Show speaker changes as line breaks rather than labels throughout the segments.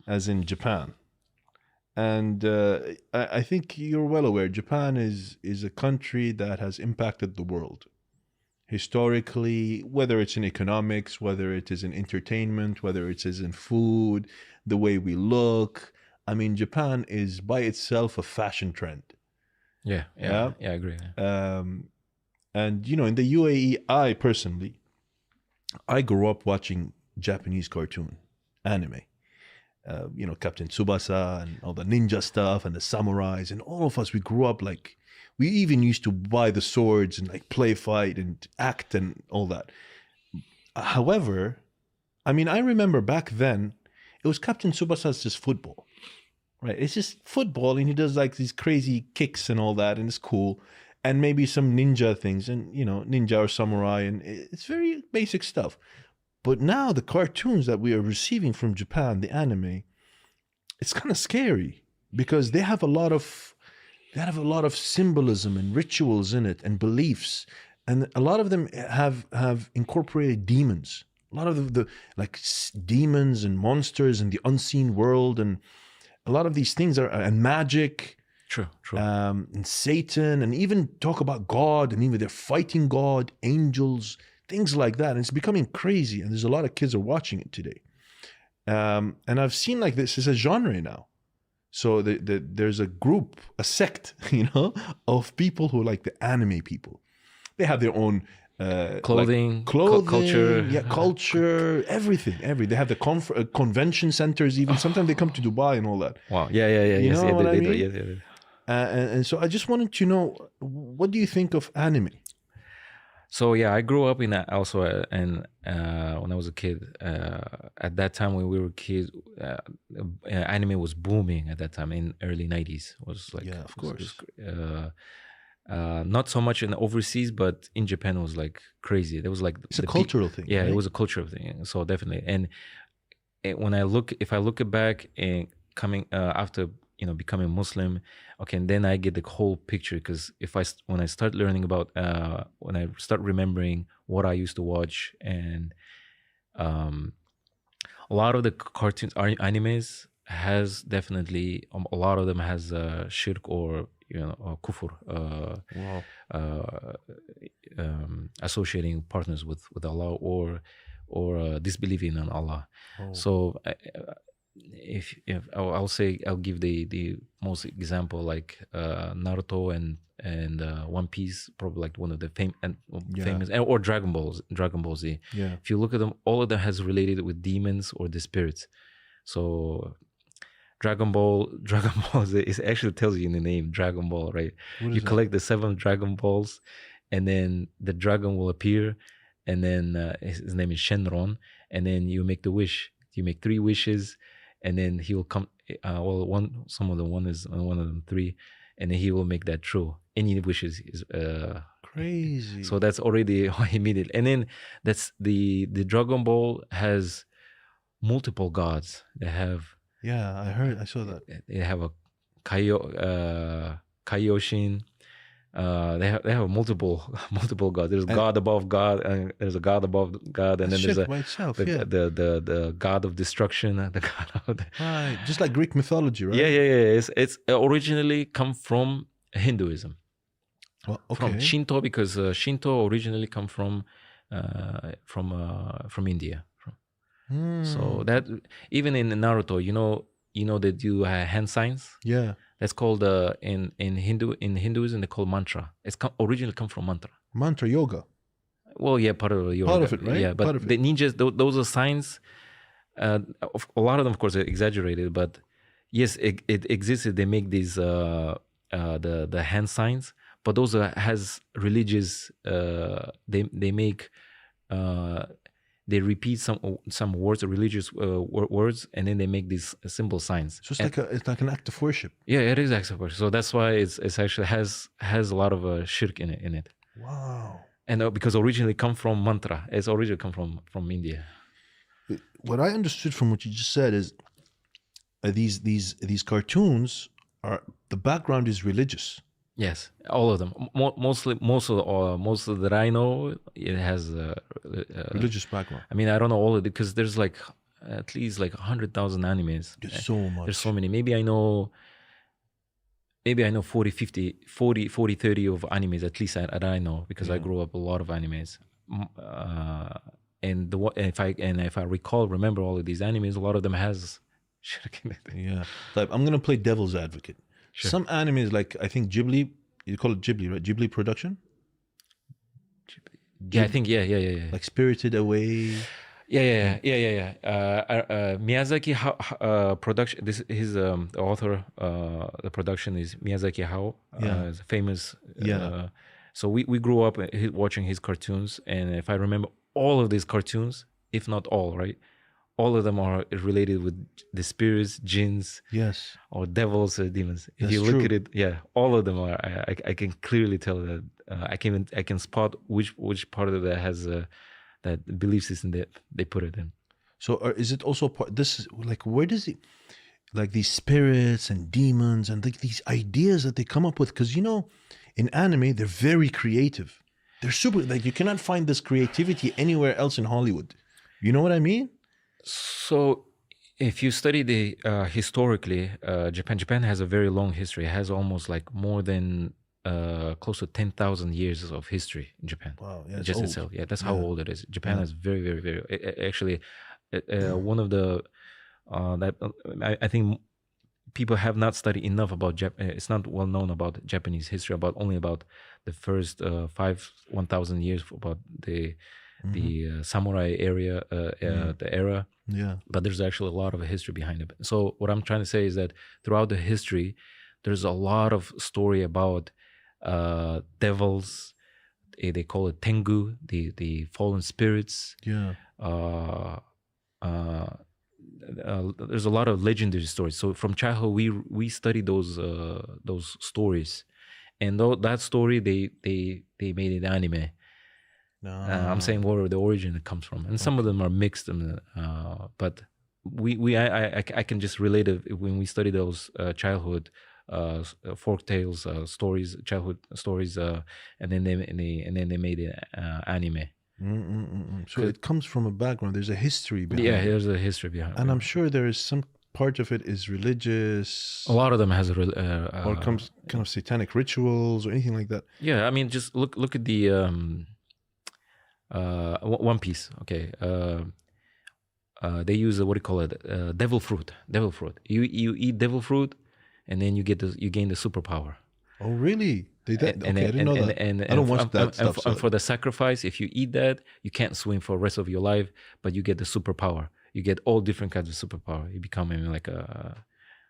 as in Japan. And I think you're well aware, Japan is a country that has impacted the world historically, whether it's in economics, whether it is in entertainment, whether it is in food, the way we look. I mean, Japan is by itself a fashion trend.
Yeah, I agree.
And in the UAE, I personally, I grew up watching Japanese cartoon, anime. Captain Tsubasa and all the ninja stuff and the samurais, and all of us, we grew up like, we even used to buy the swords and like play fight and act and all that. However, I mean, I remember back then, it was Captain Tsubasa's just football, right? It's just football, and he does like these crazy kicks and all that, and it's cool. And maybe some ninja things, and ninja or samurai, and it's very basic stuff. But now the cartoons that we are receiving from Japan, the anime, it's kind of scary because they have a lot of symbolism and rituals in it and beliefs, and a lot of them have incorporated demons. A lot of the like demons and monsters and the unseen world, and a lot of these things are and magic.
True.
And Satan, and even talk about God, and even they're fighting God, angels, things like that. And it's becoming crazy, and there's a lot of kids are watching it today. And I've seen like this is a genre now. So there's a group, a sect, of people who are like the anime people. They have their own
clothing,
culture, culture, everything. They have the convention centers. Even sometimes they come to Dubai and all that.
Wow, yeah.
You know what I mean?
Yeah.
And so I just wanted to know, what do you think of anime?
So yeah, I grew up in that also, and when I was a kid, at that time when we were kids, anime was booming at that time in early 90s. Was like,
yeah, of course.
Not so much in overseas, but in Japan it was like crazy. There was like
it's a cultural thing.
Yeah,
right?
It was a cultural thing. So definitely, and when if I look back and coming after becoming Muslim, okay, and then I get the whole picture, because when I start learning about when I start remembering what I used to watch, and a lot of the cartoons, animes has definitely a lot of them has shirk or kufr, associating partners with Allah, or disbelieving in Allah. So if I'll say, I'll give the most example, like Naruto and One Piece, probably like one of the famous, or Dragon Ball Z.
Yeah.
If you look at them, all of them has related with demons or the spirits. So Dragon Ball Z, it actually tells you in the name, Dragon Ball, right? You collect the 7 Dragon Balls, and then the dragon will appear, and then his name is Shenron, and then you make the wish. You make 3 wishes, and then he will come. Some of them 3, and then he will make that true. Any wishes is
crazy.
So that's already immediate. And then that's the Dragon Ball has multiple gods. They have.
Yeah, I saw that.
They have a Kaioshin. They have multiple gods. There's God above God, and there's a God above God, and then there's the God of destruction, the God of
right, just like Greek mythology, right?
Yeah. It's originally come from Hinduism, from Shinto, because Shinto originally come from India. So that even in Naruto, they do hand signs.
Yeah.
That's called in Hinduism they call mantra. It's originally come from mantra.
Mantra yoga.
Well, yeah, part of yoga.
Part of it, right?
Yeah, but the ninjas, those are signs. A lot of them, of course, are exaggerated, but yes, it existed. They make these the hand signs, but those has religious. They make. They repeat some words, or religious words, and then they make these symbol signs.
So it's like an act of worship.
Yeah, it is act of worship. So that's why it's actually has a lot of shirk in it.
Wow.
And because originally come from mantra, it's originally come from India.
What I understood from what you just said is these cartoons are, the background is religious.
Yes, all of them. Most of that I know, it has a
religious background.
I mean, I don't know all of it, because there's like at least like 100,000 animes.
There's so much.
There's so many. Maybe I know 40, 50, 40, 40, 30 of animes, at least that I know, because I grew up a lot of animes. And if I remember all of these animes, a lot of them has shirk in it.
Yeah. Like, I'm gonna play devil's advocate.
Sure.
Some animes, like I think Ghibli, you call it Ghibli, right? Ghibli production?
Yeah, I think, yeah.
Like Spirited Away.
Yeah. Miyazaki production. This his the author. The production is Miyazaki Hao. Is famous. So we grew up watching his cartoons, and if I remember, all of these cartoons, if not all, right, all of them are related with the spirits, jinns,
yes,
or devils or demons. If
That's
you look
true.
at it, yeah, all of them are. I can clearly tell that. I can spot which part of that has that belief system that they put it in.
So is it also part? This is like, where does it, like these spirits and demons and like these ideas that they come up with? Because in anime they're very creative. They're super. Like, you cannot find this creativity anywhere else in Hollywood. You know what I mean?
So, if you study the historically, Japan has a very long history. It has almost like more than close to 10,000 years of history in Japan.
Wow, yeah, it's
just
old.
itself. Yeah, that's how old it is. Japan is very, very, very. Actually, one of the I think people have not studied enough about Japan. It's not well known about Japanese history, only about the first 1,000 years, about the samurai area, the era.
Yeah.
But there's actually a lot of history behind it. So what I'm trying to say is that throughout the history, there's a lot of story about devils. They call it tengu, the fallen spirits.
Yeah.
There's a lot of legendary stories. So from childhood, we study those stories, and that story they made it anime. I'm saying where the origin it comes from, and some of them are mixed. But I can just relate it when we study those childhood folk tales, stories, childhood stories, and then they made it anime.
So it comes from a background. There's a history behind it.
Yeah, there's a history behind it.
And I'm sure there is some part of it is religious.
A lot of them has
or comes kind of satanic rituals or anything like that.
Yeah, I mean, just look at the One Piece. Okay, they use what do you call it? Devil fruit. Devil fruit. You eat devil fruit, and then you gain the superpower.
Oh, really? I didn't know that. I don't watch that stuff.
And for the sacrifice, if you eat that, you can't swim for the rest of your life, but you get the superpower. You get all different kinds of superpower. You become like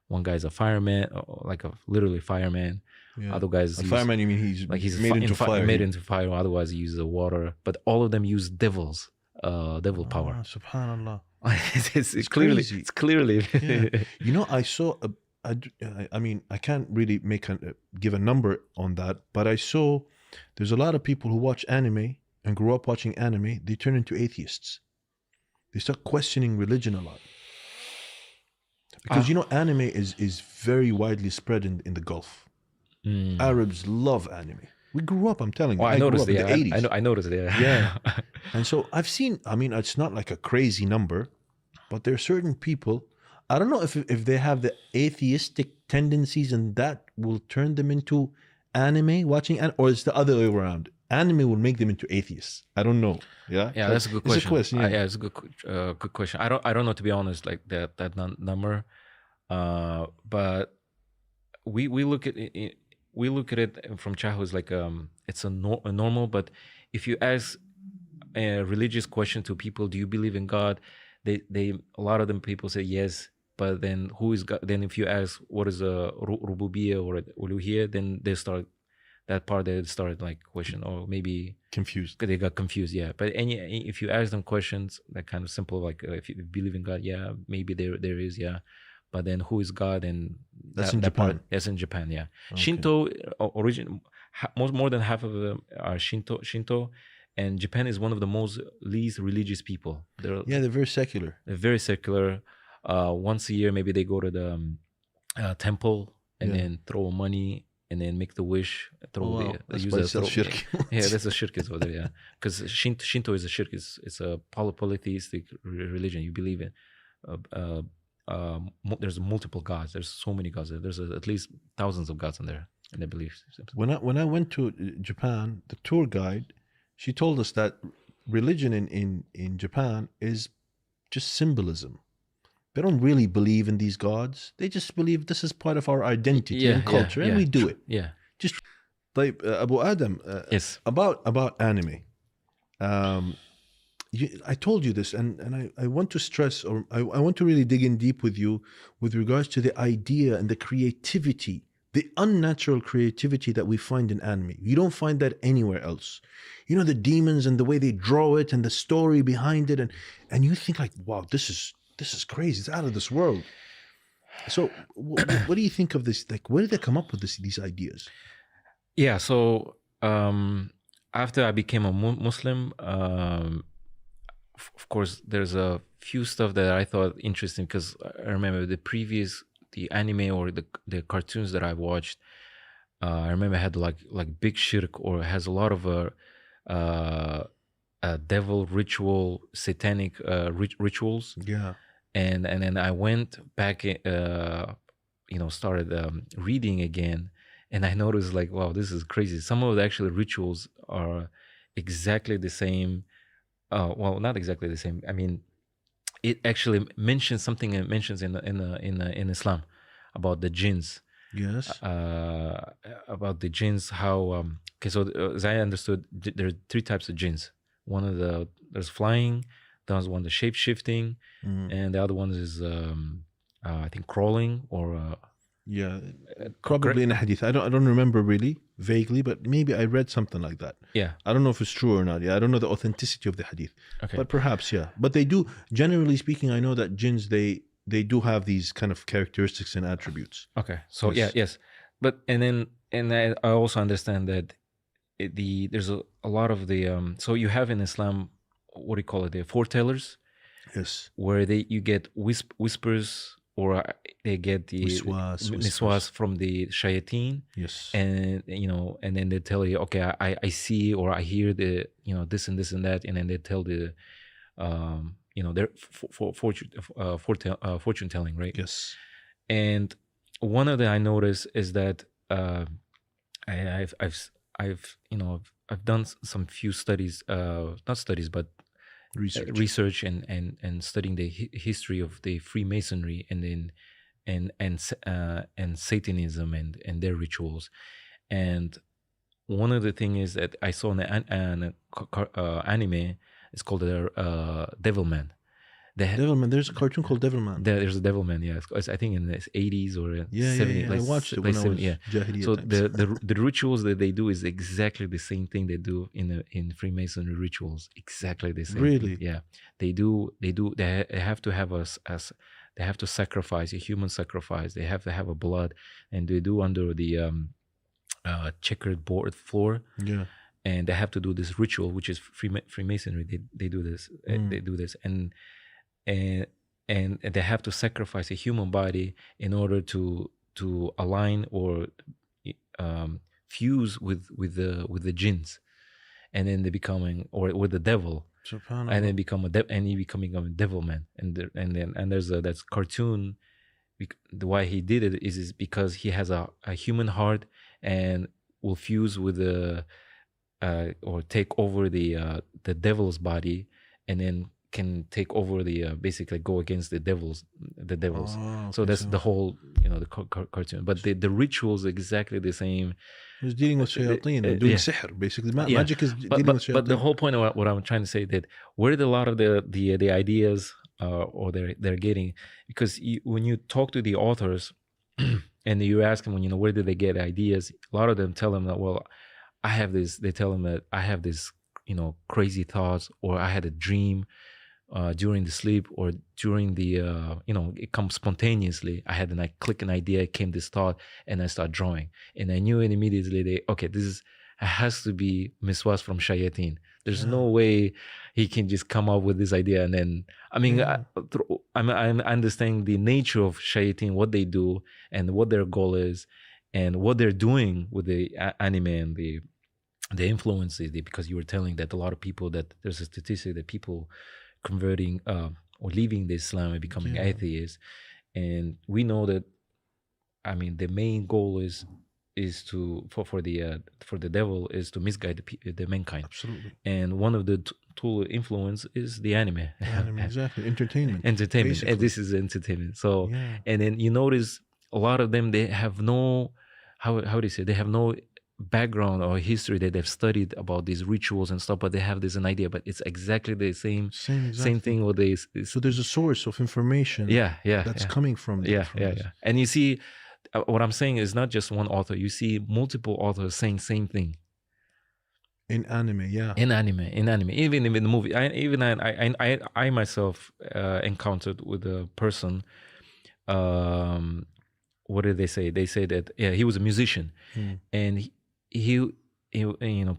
one guy's a fireman, like a literally fireman. Yeah. Other guys,
fireman. You mean he's made into fire?
Made into fire. Otherwise, he uses the water. But all of them use devil power.
Subhanallah.
It's clearly.
Yeah. I saw I mean, I can't really give a number on that, but I saw there's a lot of people who watch anime and grew up watching anime. They turn into atheists. They start questioning religion a lot. Because anime is very widely spread in the Gulf. Arabs love anime. We grew up, I'm telling you.
I noticed
in the 80s.
I noticed it.
Yeah. And so I've seen, it's not like a crazy number, but there are certain people, I don't know if they have the atheistic tendencies and that will turn them into anime watching, or it's the other way around. Anime will make them into atheists. I don't know. Yeah,
that's a good question.
It's a question. Yeah,
it's a good question. I don't know, to be honest, like that number. But we look at it. We look at it from childhood as like it's a normal. But if you ask a religious question to people, do you believe in God? They a lot of them people say yes. But then who is God? Then if you ask what is a rububiyya or uluhiyya, then they start like question, or maybe
confused.
They got confused, yeah. But if you ask them questions that kind of simple, like if you believe in God, yeah, maybe there is, yeah. But then who is God? And
that's in Japan.
That's in Japan, yeah.
Okay.
Shinto more than half of them are Shinto, and Japan is one of the least religious people.
They're very secular.
They're very secular. Once a year, maybe they go to the temple and then throw money and then make the wish.
Shirk.
Yeah, that's a shirk over there. Yeah, because Shinto is a shirk. It's a polytheistic religion. You believe in there's multiple gods. There's so many gods. There's at least thousands of gods in there in their beliefs.
When I went to Japan, the tour guide, she told us that religion in Japan is just symbolism. They don't really believe in these gods. They just believe this is part of our identity and culture, and we do it.
Yeah.
Just like Abu Adam.
Yes.
About anime. I told you this, and I want to stress, or I want to really dig in deep with you with regards to the idea and the creativity, the unnatural creativity that we find in anime. You don't find that anywhere else. You know, the demons and the way they draw it and the story behind it, and you think like, wow, this is crazy. It's out of this world. So what do you think of this? Like, where did they come up with these ideas?
Yeah, so after I became a Muslim, of course, there's a few stuff that I thought interesting, because I remember the anime or the cartoons that I watched. I remember had like big shirk, or has a lot of devil ritual, satanic rituals.
Yeah.
And then I went back, started reading again, and I noticed like, wow, this is crazy. Some of the actual rituals are exactly the same. Well, not exactly the same. I mean, it actually mentions something. It mentions in Islam about the jinns.
Yes.
About the jinns. How okay? So as I understood, there are three types of jinns. There's flying. There's one that's shape shifting, and the other one is I think crawling or.
Yeah, probably in a hadith. I don't remember really, vaguely, but maybe I read something like that.
Yeah.
I don't know if it's true or not. Yeah, I don't know the authenticity of the hadith.
Okay.
But perhaps, yeah. But they do, generally speaking, I know that jinns, they do have these kind of characteristics and attributes.
Okay. So yes. But and I also understand that there's a lot of the so you have in Islam, what do you call it? The foretellers.
Yes.
Where you get whispers, or they get the miswas from the shayateen.
Yes.
And and then they tell you, okay, I see, or I hear the this and this and that, and then they tell the their fortune telling, right?
Yes.
And one of the I noticed is that I've done some few studies, not studies, but research and studying the history of the Freemasonry and Satanism and their rituals. And one of the things is that I saw in an anime, it's called Devilman.
Devilman. There's a cartoon called Devilman.
There's a Devilman. Yeah, it's, I think in the 80s or 70s.
Yeah. I watched it when I was Jahiliyyah
So
times.
the rituals that they do is exactly the same thing they do in Freemasonry rituals. Exactly the same.
Really?
Thing. Yeah, they do. They have to have they have to sacrifice a human sacrifice. They have to have a blood, and they do under the checkered board floor.
Yeah.
And they have to do this ritual, which is Freemasonry. They do this. They do this, and they have to sacrifice a human body in order to align or fuse with the jinns, and then they becoming, or with the devil, and then become and he becoming a devil man. And there's that's cartoon. Why he did it is because he has a human heart and will fuse with the or take over the devil's body, and then can take over the basically go against the devils.
Oh,
so that's the whole the cartoon. But the rituals exactly the same.
He's dealing with shayateen and doing sihr, basically. Magic is dealing with shayateen.
But the whole point of what I'm trying to say, that where did a lot of the ideas or they're getting, because when you talk to the authors and you ask them, where did they get ideas, a lot of them tell them that, well, I have this. They tell them that I have this crazy thoughts, or I had a dream during the sleep, or during the it comes spontaneously. I had I click an idea, it came this thought, and I start drawing, and I knew it immediately. This has to be miswas from shayateen. There's no way he can just come up with this idea. And then I'm understanding the nature of shayateen, what they do and what their goal is, and what they're doing with the anime and the influences. Because you were telling that a lot of people, that there's a statistic that people converting or leaving the Islam and becoming atheist. And we know that, I mean, the main goal is to for the devil is to misguide the mankind.
Absolutely.
And one of the tool influence is the anime.
Exactly. Entertainment.
And this is entertainment. So and then you notice a lot of them, they have no, how do you say, they have no background or history that they've studied about these rituals and stuff, but they have this an idea, but it's exactly the same thing with this.
So there's a source of information that's coming from
and you see, what I'm saying is not just one author. You see multiple authors saying same thing
in anime.
Even in the movie. I myself encountered with a person. What did they say? They say that he was a musician, and he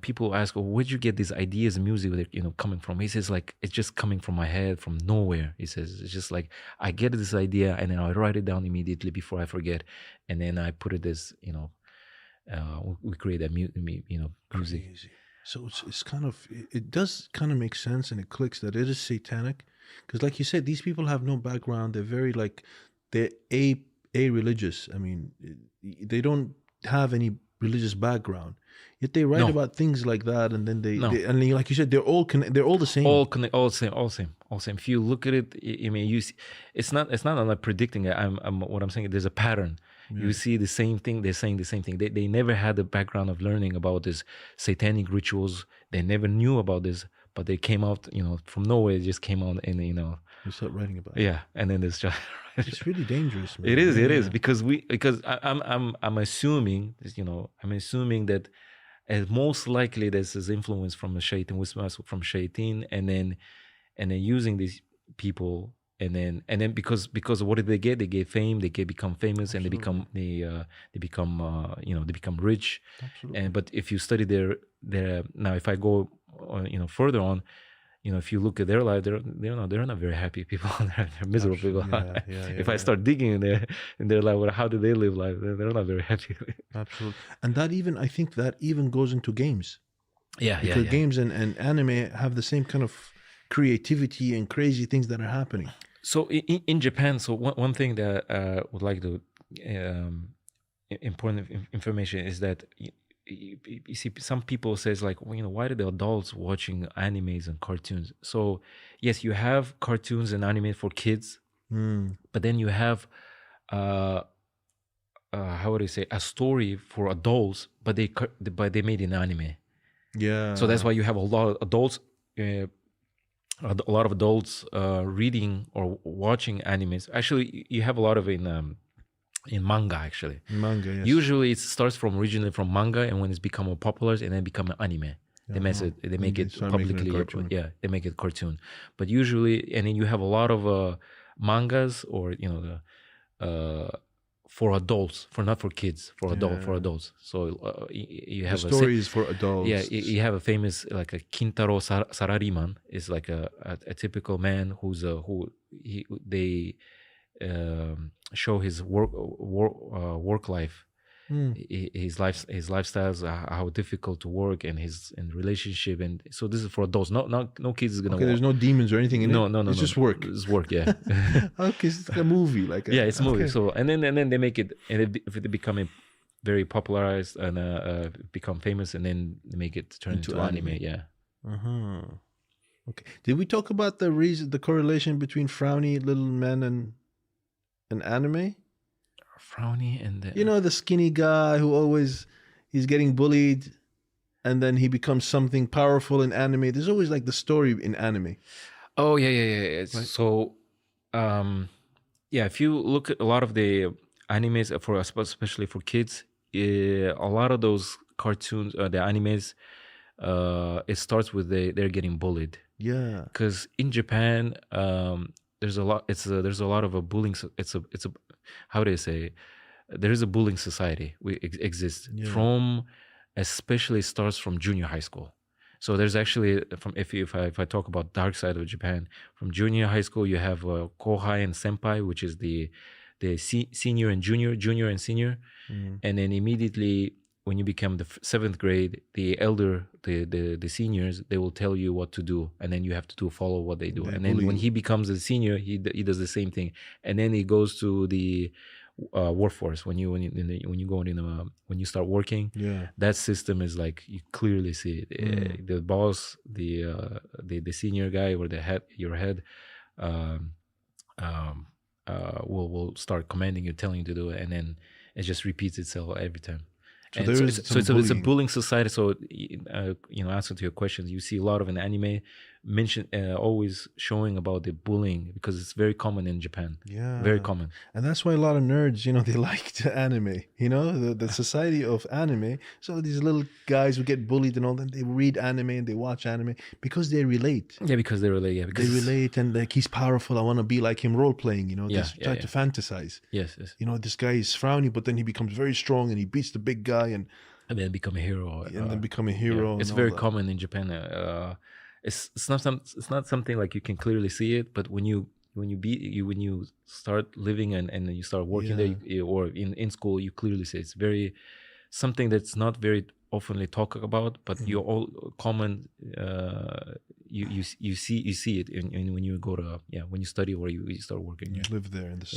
people ask, well, where'd you get these ideas in music that coming from? He says, like, it's just coming from my head, from nowhere. He says, it's just like I get this idea and then I write it down immediately before I forget, and then I put it as we create that music.
Crazy. So it's kind of, it does kind of make sense, and it clicks that it is satanic, because like you said, these people have no background. They're very they're religious. I mean, they don't have any religious background, yet they write about things like that, and then they and like you said, they're all the same.
All same. If you look at it, I mean, you see, it's not like predicting it. What I'm saying, there's a pattern. You see the same thing. They're saying the same thing. They never had the background of learning about this satanic rituals. They never knew about this, but they came out, from nowhere. It just came out, and
they start writing about it.
Yeah, and then it's just
it's really dangerous, man.
It is because I'm assuming, I'm assuming that most likely this is influence from a shaitan, from shaitan, and then using these people, and then because what did they get? They get fame, they become famous. Absolutely. And they become rich.
Absolutely.
But if you study their now, if I go further on, if you look at their life, they're not very happy people. They're miserable people. If I start digging in their life, how do they live life? They're not very happy.
Absolutely. And I think that even goes into games. Because games and anime have the same kind of creativity and crazy things that are happening.
So in Japan, so one thing that I would like to important information is that you see some people says, like, why do the adults watching animes and cartoons? So yes, you have cartoons and anime for kids, but then you have how would I say, a story for adults, but they made an anime. So that's why you have a lot of adults reading or watching animes. Actually, you have a lot of in manga, actually.
Yes.
Usually it starts originally from manga, and when it's become more popular, and then become an anime. They make it publicly. They make it cartoon. But usually, and then you have a lot of mangas, or for adults, not for kids, for adults. So you have
the stories for adults.
Yeah, you have a famous, like a Kintaro Sarariman is like a typical man they show his work life, his lifestyles, how difficult to work, and his relationship, and so this is for adults. No kids is gonna.
There's no demons or anything in it.
No.
It's just work.
It's work. Yeah.
Okay, it's like a movie.
It's a movie. So and then they make it, and if it become very popularized and become famous, and then they make it turn into anime. Yeah.
Okay. Did we talk about the correlation between frowny little men and anime?
Frowny and
the skinny guy who he's getting bullied, and then he becomes something powerful in anime. There's always like the story in anime.
Oh yeah. Right. So if you look at a lot of the animes, especially for kids, a lot of those cartoons, the animes, it starts with they're getting bullied.
Yeah,
because in Japan, there's a lot. There's a lot of a bullying. It's a how do I say? There is a bullying society. Exists from, especially starts from junior high school. So there's actually if I talk about dark side of Japan, from junior high school you have kohai and senpai, which is the senior and junior and senior, and then immediately when you become the seventh grade, the elder, the seniors, they will tell you what to do, and then you have to follow what they do.
They
And then
bully
when
you.
he becomes a senior, he does the same thing, and then he goes to the workforce. When you go in when you start working,
Yeah.
that system is like you clearly see it. The boss, the senior guy or your head. Um, will start commanding you, telling you to do it, and then it just repeats itself every time.
So
And
there is some
it's a
bullying.
bullying society. So answer to your questions, you see a lot of an anime mention always showing about the bullying because it's very common in Japan.
Yeah.
Very common.
And that's why a lot of nerds, they like the anime, the society of anime. So these little guys who get bullied and all that, they read anime and they watch anime because they relate.
Yeah, because they relate. Yeah, because
they relate, and like, he's powerful. I want to be like him, role playing, try to fantasize.
Yes.
This guy is frowny, but then he becomes very strong and he beats the big guy and
then become a hero.
And then become a hero.
Yeah. It's very common in Japan. It's not something like you can clearly see it, but when you start living and you start working there or in school, you clearly see it's very something that's not very oftenly talked about, but you're all common. You see it in when you go to when you study or you start working.
You live there in the